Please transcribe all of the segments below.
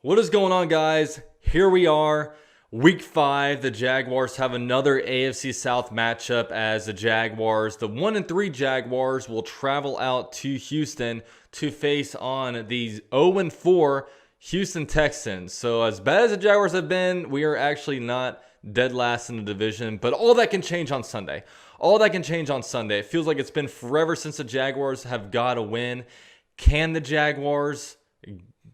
What is going on, guys? Here we are, week 5. The Jaguars have another AFC South matchup as the Jaguars, the 1-3 Jaguars, will travel out to Houston to face on these 0-4 Houston Texans. So as bad as the Jaguars have been, we are actually not dead last in the division, but all that can change on Sunday. All that can change on Sunday. It feels like it's been forever since the Jaguars have got a win. Can the Jaguars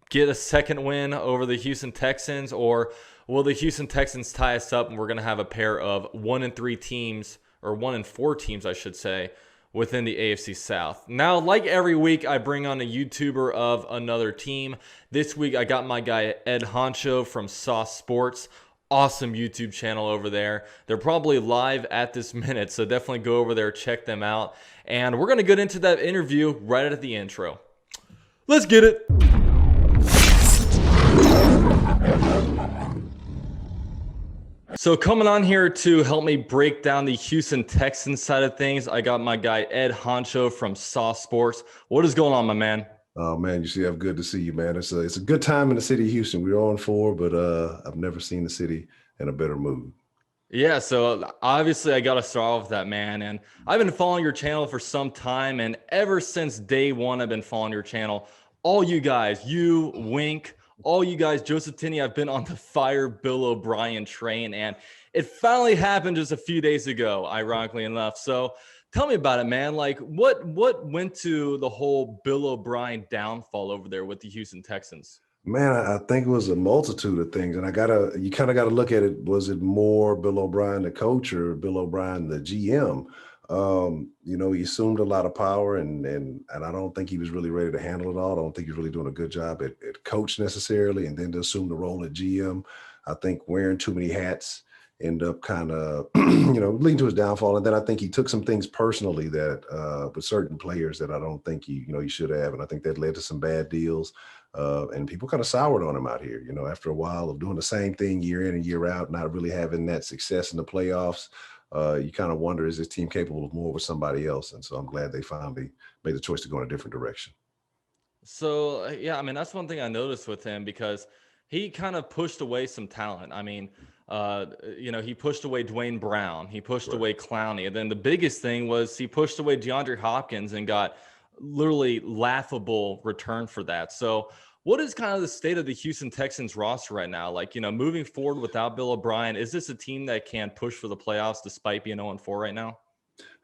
get a second win over the Houston Texans, or will the Houston Texans tie us up and we're going to have a pair of 1-3 teams, or 1-4 teams, I should say, within the AFC South? Now, like every week, I bring on a YouTuber of another team. This week, I got my guy Ed Honcho from Sauce Sports. Awesome YouTube channel over there. They're probably live at this minute, so definitely go over there, check them out. And we're going to get into that interview right at the intro. Let's get it. So coming on here to help me break down the Houston Texans side of things, I got my guy Ed Honcho from Sauce Sports. What is going on, my man? Oh man, I'm good to see you, man. It's a good time in the city of Houston. We're on 4, but I've never seen the city in a better mood. Yeah, so obviously I got to start off with that, man. And I've been following your channel for some time, and ever since day one, I've been following your channel. All you guys, you, Wink, all you guys, Joseph Tinney, I've been on the Fire Bill O'Brien train, and it finally happened just a few days ago, ironically enough. So tell me about it, man. Like, what went to the whole Bill O'Brien downfall over there with the Houston Texans? Man, I think it was a multitude of things, and you kind of gotta look at it. Was it more Bill O'Brien, the coach, or Bill O'Brien, the GM? He assumed a lot of power, and I don't think he was really ready to handle it all. I don't think he's really doing a good job at coach necessarily, and then to assume the role at GM. I think wearing too many hats end up kind of, leading to his downfall. And then I think he took some things personally that with certain players that I don't think he should have, and I think that led to some bad deals. And people kind of soured on him out here, after a while of doing the same thing year in and year out, not really having that success in the playoffs. You kind of wonder, is this team capable of more with somebody else? And so I'm glad they finally made the choice to go in a different direction. So, yeah, I mean, that's one thing I noticed with him, because he kind of pushed away some talent. I mean, he pushed away Dwayne Brown, he pushed Right. away Clowney. And then the biggest thing was he pushed away DeAndre Hopkins and got literally laughable return for that. So what is kind of the state of the Houston Texans roster right now? Like, moving forward without Bill O'Brien, is this a team that can push for the playoffs despite being 0-4 right now?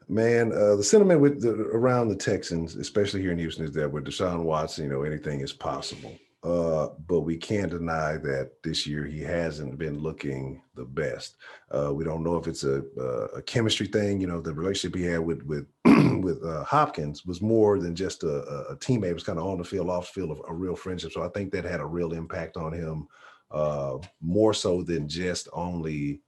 Man, the sentiment around the Texans, especially here in Houston, is that with Deshaun Watson, anything is possible. But we can't deny that this year he hasn't been looking the best. We don't know if it's a chemistry thing. The relationship he had with with Hopkins was more than just a teammate. It was kind of on the field, off the field, of a real friendship. So I think that had a real impact on him, more so than just only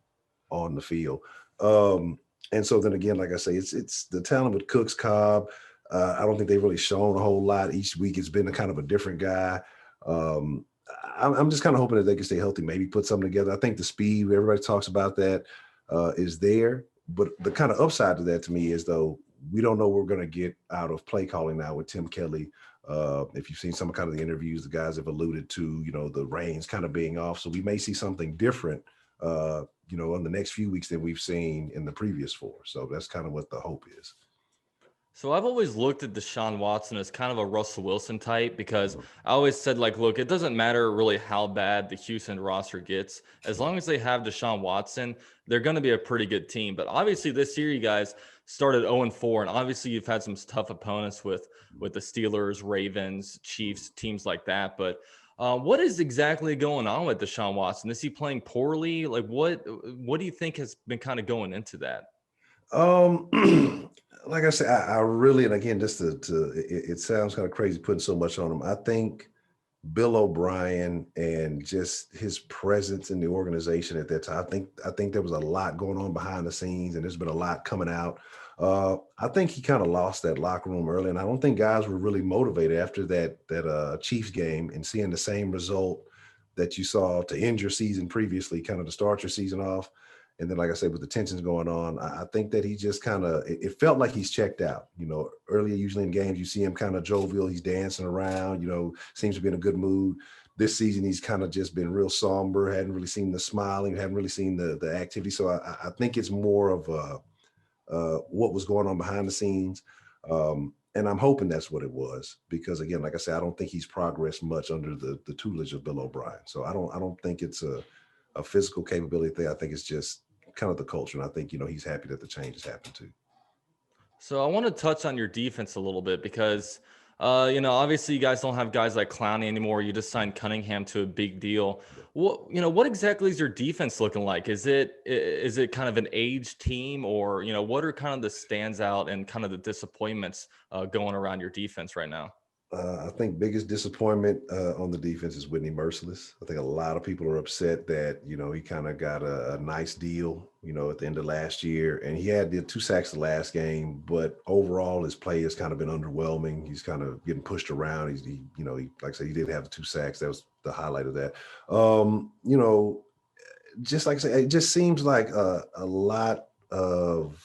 on the field. And so then again, like I say, it's the talent with Cooks, Cobb. I don't think they've really shown a whole lot. Each week it's been a kind of a different guy. Um, I'm just kind of hoping that they can stay healthy, maybe put something together. I think the speed, everybody talks about that, is there. But the kind of upside to that to me is, though, we don't know what we're going to get out of play calling now with Tim Kelly. If you've seen some kind of the interviews, the guys have alluded to, the reins kind of being off. So we may see something different, in the next few weeks than we've seen in the previous 4. So that's kind of what the hope is. So I've always looked at Deshaun Watson as kind of a Russell Wilson type, because I always said, like, look, it doesn't matter really how bad the Houston roster gets. As long as they have Deshaun Watson, they're going to be a pretty good team. But obviously this year you guys started 0-4, and obviously you've had some tough opponents with the Steelers, Ravens, Chiefs, teams like that. But what is exactly going on with Deshaun Watson? Is he playing poorly? Like, what do you think has been kind of going into that? Like I said, I really, and again, just it sounds kind of crazy putting so much on him. I think Bill O'Brien and just his presence in the organization at that time, I think there was a lot going on behind the scenes, and there's been a lot coming out. I think he kind of lost that locker room early, and I don't think guys were really motivated after that Chiefs game and seeing the same result that you saw to end your season previously, kind of to start your season off. And then, like I said, with the tensions going on, I think that he just kind of, it felt like he's checked out. Earlier, usually in games, you see him kind of jovial. He's dancing around, seems to be in a good mood. this season he's kind of just been real somber, hadn't really seen the smiling, haven't really seen the activity. So I think it's more of what was going on behind the scenes. And I'm hoping that's what it was, because again, like I said, I don't think he's progressed much under the tutelage of Bill O'Brien. So I don't think it's a physical capability thing. I think it's just kind of the culture. And I think, he's happy that the change has happened too. So I want to touch on your defense a little bit because, obviously you guys don't have guys like Clowney anymore. You just signed Cunningham to a big deal. What exactly is your defense looking like? Is it kind of an aged team, or, what are kind of the stands out and kind of the disappointments going around your defense right now? I think biggest disappointment on the defense is Whitney Merciless. I think a lot of people are upset that, he kind of got a nice deal, at the end of last year. And he did 2 sacks the last game, but overall his play has kind of been underwhelming. He's kind of getting pushed around. Like I said, he did have the 2 sacks. That was the highlight of that. Just like I say, it just seems like a lot of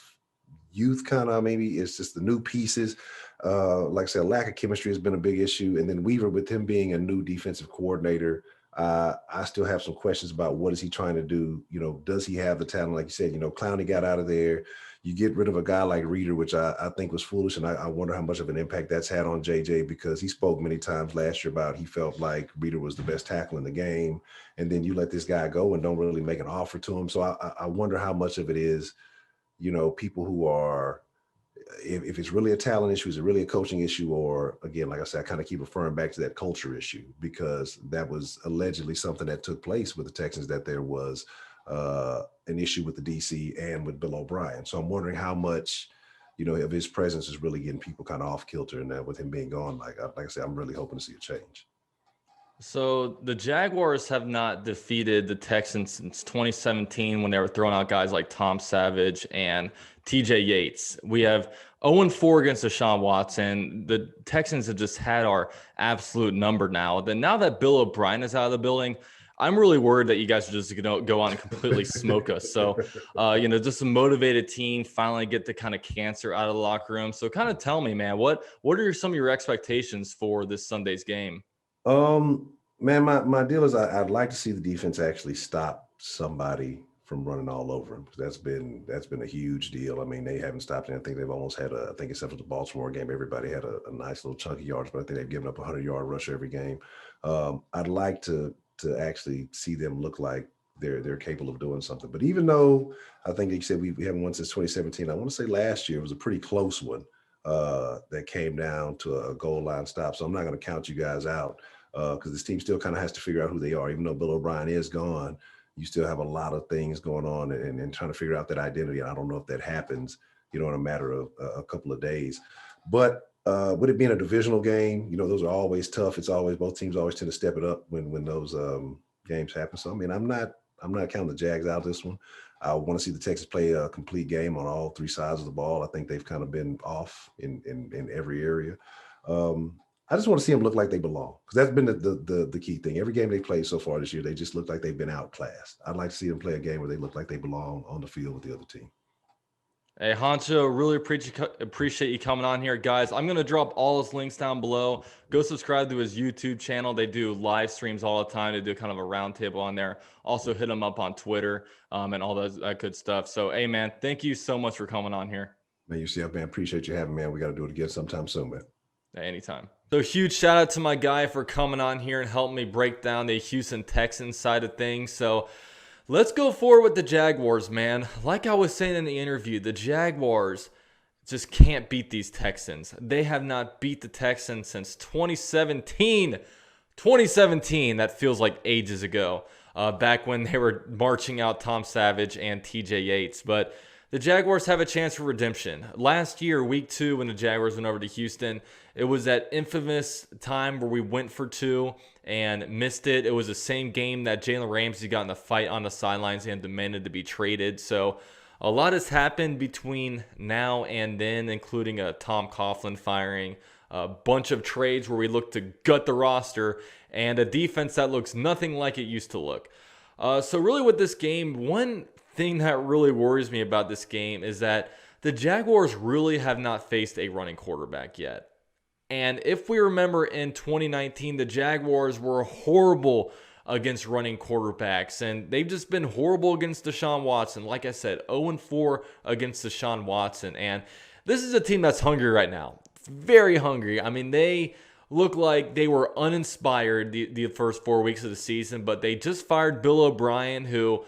youth kind of, maybe it's just the new pieces. Like I said, lack of chemistry has been a big issue. And then Weaver, with him being a new defensive coordinator, I still have some questions about what is he trying to do? Does he have the talent? Like you said, Clowney got out of there. You get rid of a guy like Reeder, which I think was foolish. And I wonder how much of an impact that's had on JJ, because he spoke many times last year about he felt like Reeder was the best tackle in the game. And then you let this guy go and don't really make an offer to him. So I wonder how much of it is, people who are, if it's really a talent issue, is it really a coaching issue? Or again, like I said, I kind of keep referring back to that culture issue, because that was allegedly something that took place with the Texans, that there was an issue with the DC and with Bill O'Brien. So I'm wondering how much, of his presence is really getting people kind of off kilter, and that with him being gone, like I said, I'm really hoping to see a change. So the Jaguars have not defeated the Texans since 2017, when they were throwing out guys like Tom Savage and TJ Yates. We have 0-4 against Deshaun Watson. The Texans have just had our absolute number now. Then now that Bill O'Brien is out of the building, I'm really worried that you guys are just going to go on and completely smoke us. So, just a motivated team finally get the kind of cancer out of the locker room. So kind of tell me, man, what are some of your expectations for this Sunday's game? Man, my deal is I'd like to see the defense actually stop somebody from running all over him. That's been a huge deal. I mean, they haven't stopped it. I think they've almost had I think except for the Baltimore game, everybody had a nice little chunk of yards, but I think they've given up a 100-yard rush every game. I'd like to actually see them look like they're capable of doing something. But even though I think they said we haven't won since 2017, I want to say last year was a pretty close one that came down to a goal line stop. So I'm not going to count you guys out, because this team still kind of has to figure out who they are. Even though Bill O'Brien is gone, you still have a lot of things going on and trying to figure out that identity. And I don't know if that happens, in a matter of a couple of days. But with it being a divisional game, those are always tough. It's always, both teams always tend to step it up when those games happen. So, I mean, I'm not counting the Jags out this one. I want to see the Texans play a complete game on all 3 sides of the ball. I think they've kind of been off in every area. I just want to see them look like they belong, because that's been the key thing. Every game they played so far this year, they just look like they've been outclassed. I'd like to see them play a game where they look like they belong on the field with the other team. Hey, Honcho, really appreciate you coming on here. Guys, I'm going to drop all his links down below. Go subscribe to his YouTube channel. They do live streams all the time. They do kind of a roundtable on there. Also hit him up on Twitter and all that good stuff. So, hey, man, thank you so much for coming on here. Man, man, appreciate you having me, man. We got to do it again sometime soon, man. Anytime. So huge shout out to my guy for coming on here and helping me break down the Houston Texans side of things. So let's go forward with the Jaguars, man. Like I was saying in the interview, the Jaguars just can't beat these Texans. They have not beat the Texans since 2017. 2017, that feels like ages ago, back when they were marching out Tom Savage and TJ Yates. But the Jaguars have a chance for redemption. Last year, week 2, when the Jaguars went over to Houston, it was that infamous time where we went for 2 and missed it. It was the same game that Jalen Ramsey got in the fight on the sidelines and demanded to be traded. So a lot has happened between now and then, including a Tom Coughlin firing, a bunch of trades where we look to gut the roster, and a defense that looks nothing like it used to look. So really with this game, one thing that really worries me about this game is that the Jaguars really have not faced a running quarterback yet. And if we remember in 2019, the Jaguars were horrible against running quarterbacks, and they've just been horrible against Deshaun Watson. Like I said, 0-4 against Deshaun Watson. And this is a team that's hungry right now. Very hungry. I mean, they look like they were uninspired the first 4 weeks of the season, but they just fired Bill O'Brien, who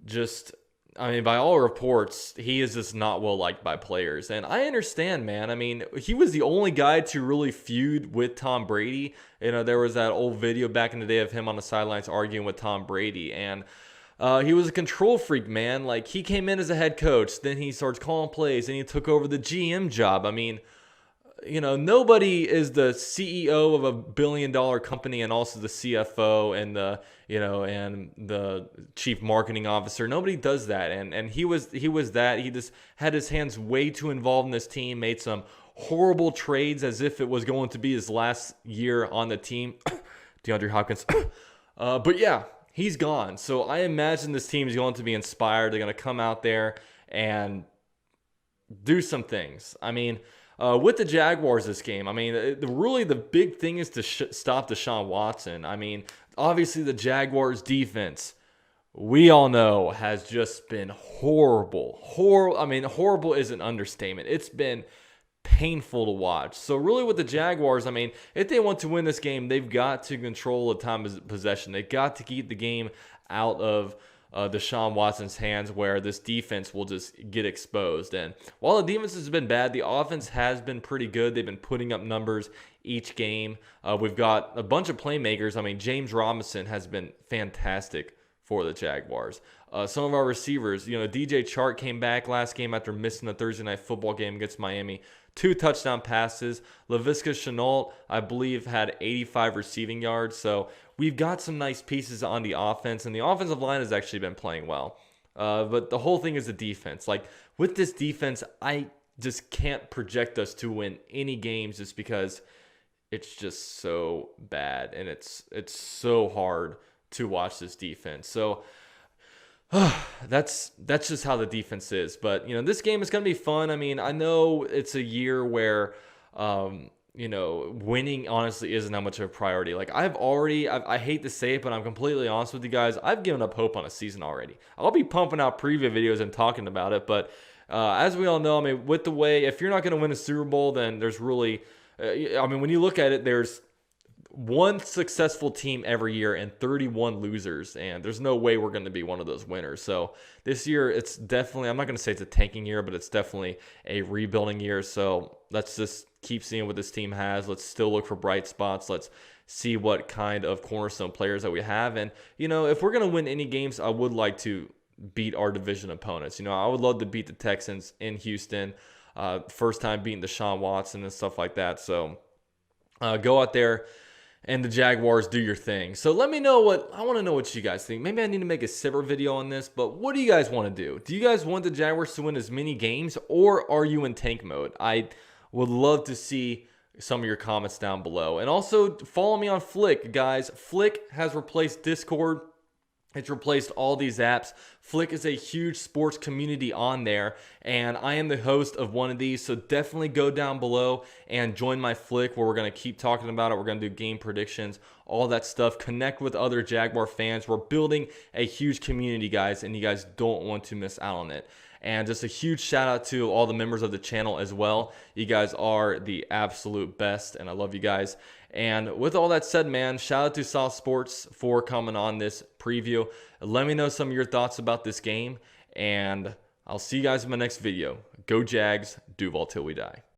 just, I mean, by all reports, he is just not well liked by players. And I understand, man. I mean, he was the only guy to really feud with Tom Brady. You know, there was that old video back in the day of him on the sidelines arguing with Tom Brady. And he was a control freak, man. Like, he came in as a head coach, then he starts calling plays, and he took over the GM job. I mean, you know, nobody is the CEO of a billion-dollar company and also the CFO and the, you know, and the chief marketing officer. Nobody does that, and he was that. He just had his hands way too involved in this team. Made some horrible trades as if it was going to be his last year on the team. DeAndre Hopkins, but yeah, he's gone. So I imagine this team is going to be inspired. They're going to come out there and do some things. I mean, with the Jaguars this game, I mean, really the big thing is to stop Deshaun Watson. I mean, obviously the Jaguars defense, we all know, has just been horrible. I mean, horrible is an understatement. It's been painful to watch. So really with the Jaguars, I mean, if they want to win this game, they've got to control the time of possession. They've got to keep the game out of Deshaun Watson's hands, where this defense will just get exposed. And while the defense has been bad, the offense has been pretty good. They've been putting up numbers each game. We've got a bunch of playmakers. I mean, James Robinson has been fantastic for the Jaguars. Some of our receivers, you know, DJ Chark came back last game after missing the Thursday night football game against Miami. 2 touchdown passes. Laviska Shenault, I believe, had 85 receiving yards. So we've got some nice pieces on the offense, and the offensive line has actually been playing well. But the whole thing is the defense. Like, with this defense, I just can't project us to win any games just because it's just so bad, and it's so hard to watch this defense. So that's just how the defense is. But, you know, this game is going to be fun. I mean, I know it's a year where, you know, winning honestly isn't that much of a priority. Like, I hate to say it, but I'm completely honest with you guys. I've given up hope on a season already. I'll be pumping out preview videos and talking about it. But as we all know, I mean, with the way, if you're not going to win a Super Bowl, then there's really, I mean, when you look at it, there's one successful team every year and 31 losers, and there's no way we're going to be one of those winners. So this year, it's definitely, I'm not going to say it's a tanking year, but it's definitely a rebuilding year. So let's just keep seeing what this team has. Let's still look for bright spots. Let's see what kind of cornerstone players that we have. And, you know, if we're going to win any games, I would like to beat our division opponents. You know, I would love to beat the Texans in Houston, first time beating Deshaun Watson and stuff like that. So go out there and the Jaguars, do your thing. So let me know I want to know what you guys think. Maybe I need to make a separate video on this, but what do you guys want to do? Do you guys want the Jaguars to win as many games, or are you in tank mode? I would love to see some of your comments down below. And also follow me on Flick, guys. Flick has replaced Discord. It's replaced all these apps. Flick is a huge sports community on there, and I am the host of one of these, so definitely go down below and join my Flick, where we're going to keep talking about it. We're going to do game predictions, all that stuff. Connect with other Jaguar fans. We're building a huge community, guys, and you guys don't want to miss out on it. And just a huge shout out to all the members of the channel as well. You guys are the absolute best, and I love you guys. And with all that said, man, shout out to South Sports for coming on this preview. Let me know some of your thoughts about this game, and I'll see you guys in my next video. Go Jags, Duval till we die.